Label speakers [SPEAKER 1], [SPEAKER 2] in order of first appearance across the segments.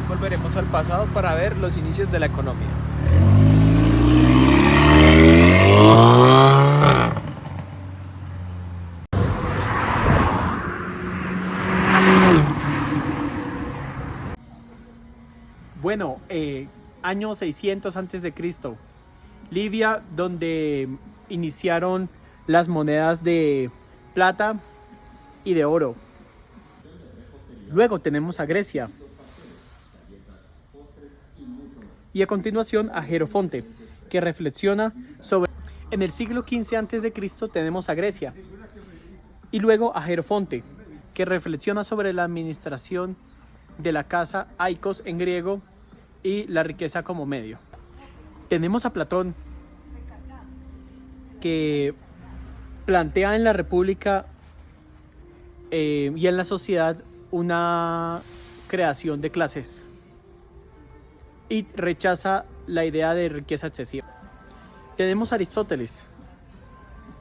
[SPEAKER 1] volveremos al pasado para ver los inicios de la economía.
[SPEAKER 2] Bueno, año 600 antes de Cristo, Libia, donde iniciaron las monedas de plata y de oro. Luego tenemos a Grecia. Y a continuación a Jerofonte, que reflexiona sobre... En el siglo XV antes de Cristo tenemos a Grecia. Y luego a Jerofonte, que reflexiona sobre la administración de la casa aikos en griego y la riqueza como medio. Tenemos a Platón, que plantea en la República y en la sociedad una creación de clases y rechaza la idea de riqueza excesiva. Tenemos a Aristóteles,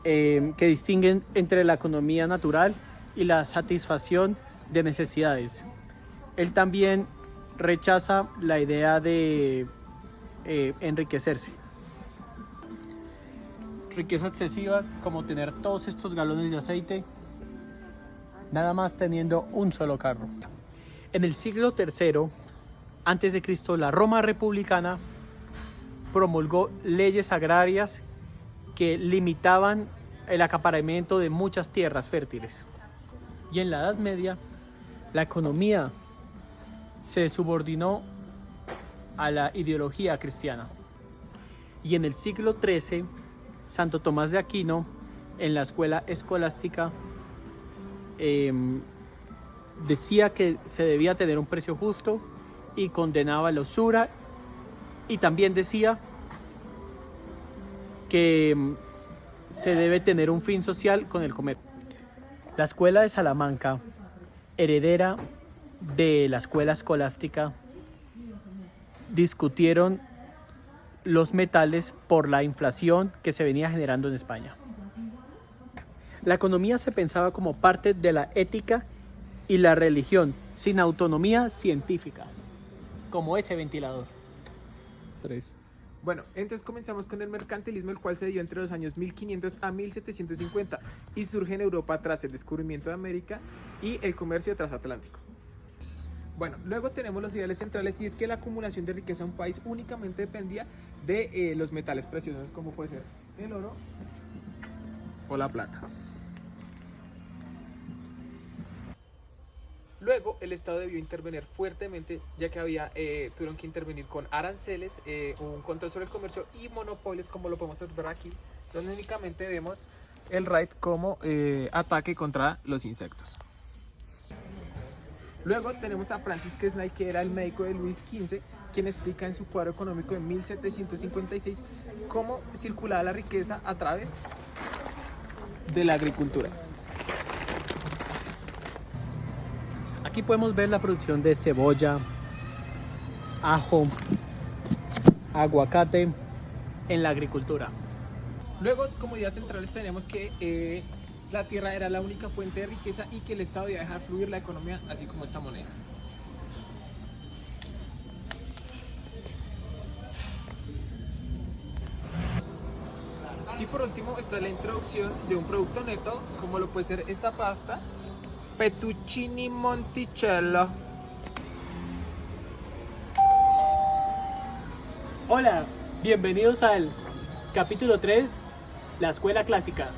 [SPEAKER 2] que distinguen entre la economía natural y la satisfacción de necesidades. Él también rechaza la idea de enriquecerse. Riqueza excesiva, como tener todos estos galones de aceite, nada más teniendo un solo carro. En el siglo III antes de Cristo, la Roma republicana promulgó leyes agrarias que limitaban el acaparamiento de muchas tierras fértiles. Y en la Edad Media, la economía se subordinó a la ideología cristiana. Y en el siglo XIII, Santo Tomás de Aquino, en la escuela escolástica, decía que se debía tener un precio justo y condenaba la usura, y también decía que se debe tener un fin social con el comercio. La escuela de Salamanca, heredera de la escuela escolástica, discutieron los metales por la inflación que se venía generando en España. La economía se pensaba como parte de la ética y la religión, sin autonomía científica, como ese ventilador.
[SPEAKER 1] 3. Bueno, entonces comenzamos con el mercantilismo, el cual se dio entre los años 1500 a 1750 y surge en Europa tras el descubrimiento de América y el comercio transatlántico. Bueno, luego tenemos los ideales centrales, y es que la acumulación de riqueza en un país únicamente dependía de los metales preciosos, como puede ser el oro o la plata. Luego el Estado debió intervenir fuertemente, ya que tuvieron que intervenir con aranceles, un control sobre el comercio y monopolios, como lo podemos observar aquí, donde únicamente vemos el raid como ataque contra los insectos. Luego tenemos a Francis Quesnay, que era el médico de Luis XV, quien explica en su cuadro económico de 1756 cómo circulaba la riqueza a través de la agricultura.
[SPEAKER 2] Aquí podemos ver la producción de cebolla, ajo, aguacate en la agricultura.
[SPEAKER 1] Luego, como ideas centrales, tenemos que la tierra era la única fuente de riqueza y que el Estado debía dejar fluir la economía, así como esta moneda. Y por último está la introducción de un producto neto, como lo puede ser esta pasta, Fettuccine Monticello.
[SPEAKER 2] Hola, bienvenidos al capítulo 3, la escuela clásica.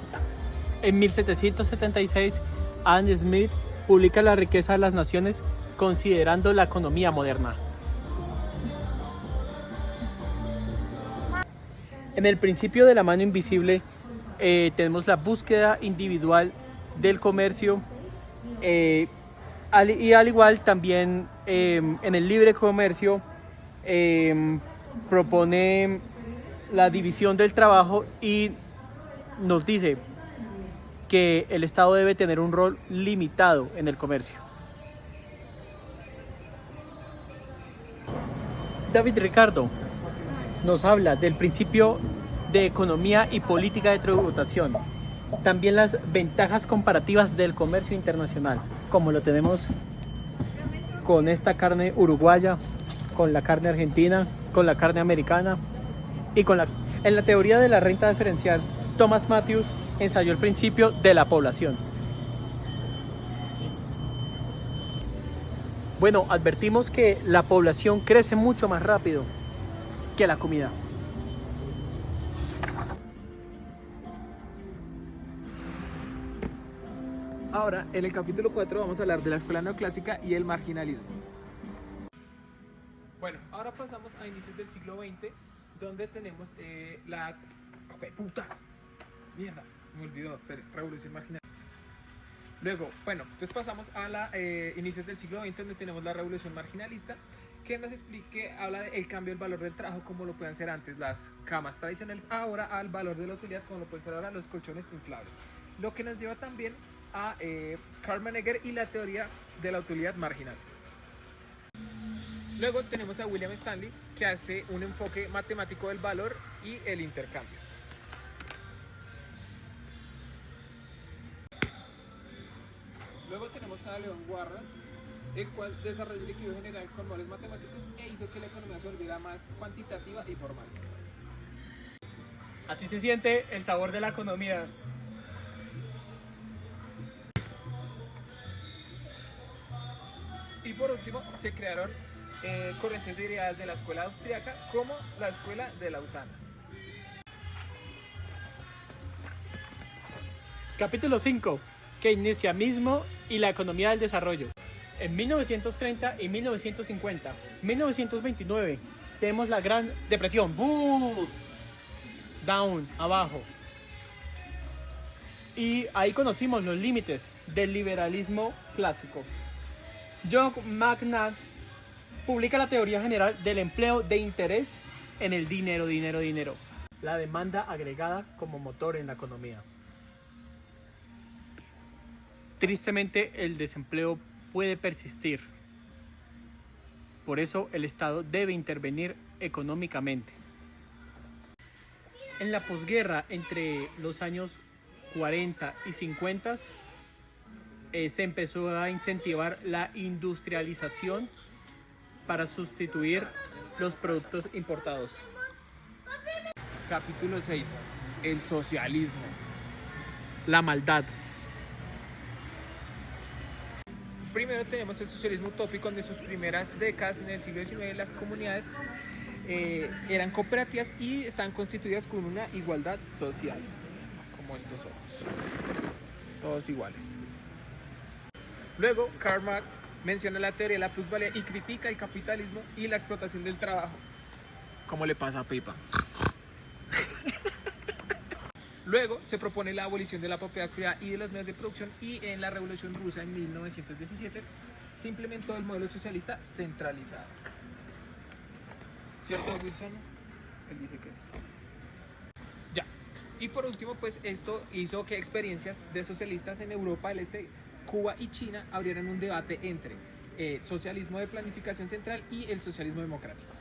[SPEAKER 2] En 1776, Adam Smith publica La riqueza de las naciones, considerando la economía moderna. En el principio de la mano invisible tenemos la búsqueda individual del comercio, y al igual también en el libre comercio propone la división del trabajo y nos dice que el Estado debe tener un rol limitado en el comercio. David Ricardo nos habla del principio de economía y política de tributación, también las ventajas comparativas del comercio internacional, como lo tenemos con esta carne uruguaya con la carne argentina, con la carne americana y en la teoría de la renta diferencial, Thomas Malthus ensayó el principio de la población. Bueno, advertimos que la población crece mucho más rápido que la comida.
[SPEAKER 1] Ahora, en el capítulo 4 vamos a hablar de la escuela neoclásica y el marginalismo. Bueno, ahora pasamos a inicios del siglo XX, donde tenemos la... ¡Oh, puta! ¡Mierda! Me olvidó, revolución marginal. Luego, bueno, entonces pasamos a inicios del siglo XX, donde tenemos la revolución marginalista, que nos explique, habla del cambio del valor del trabajo, como lo pueden ser antes las camas tradicionales, ahora al valor de la utilidad, como lo pueden ser ahora los colchones inflables. Lo que nos lleva también a Karl Menninger y la teoría de la utilidad marginal. Luego tenemos a William Stanley, que hace un enfoque matemático del valor y el intercambio. Luego tenemos a Leon Warrants, el cual desarrolló el equilibrio general con valores matemáticos e hizo que la economía se volviera más cuantitativa y formal.
[SPEAKER 2] Así se siente el sabor de la economía.
[SPEAKER 1] Y por último, se crearon corrientes derivadas de la escuela austríaca, como la escuela de Lausana.
[SPEAKER 2] Capítulo 5. Keynesianismo y la economía del desarrollo. En 1930 y 1950, 1929, tenemos la Gran Depresión. ¡Boo! Down, abajo. Y ahí conocimos los límites del liberalismo clásico. John McNabb publica la teoría general del empleo de interés en el dinero. La demanda agregada como motor en la economía. Tristemente, el desempleo puede persistir. Por eso el Estado debe intervenir económicamente. En la posguerra, entre los años 40 y 50, se empezó a incentivar la industrialización para sustituir los productos importados.
[SPEAKER 1] Capítulo 6. El socialismo.
[SPEAKER 2] La maldad.
[SPEAKER 1] Primero tenemos el socialismo utópico, donde en sus primeras décadas en el siglo XIX las comunidades eran cooperativas y estaban constituidas con una igualdad social, como estos ojos, todos iguales. Luego, Karl Marx menciona la teoría de la plusvalía y critica el capitalismo y la explotación del trabajo. ¿Cómo le pasa a Pipa? Luego se propone la abolición de la propiedad privada y de los medios de producción, y en la Revolución Rusa en 1917 se implementó el modelo socialista centralizado. ¿Cierto, Wilson? Él dice que sí. Ya. Y por último, pues esto hizo que experiencias de socialistas en Europa del Este, Cuba y China abrieran un debate entre socialismo de planificación central y el socialismo democrático.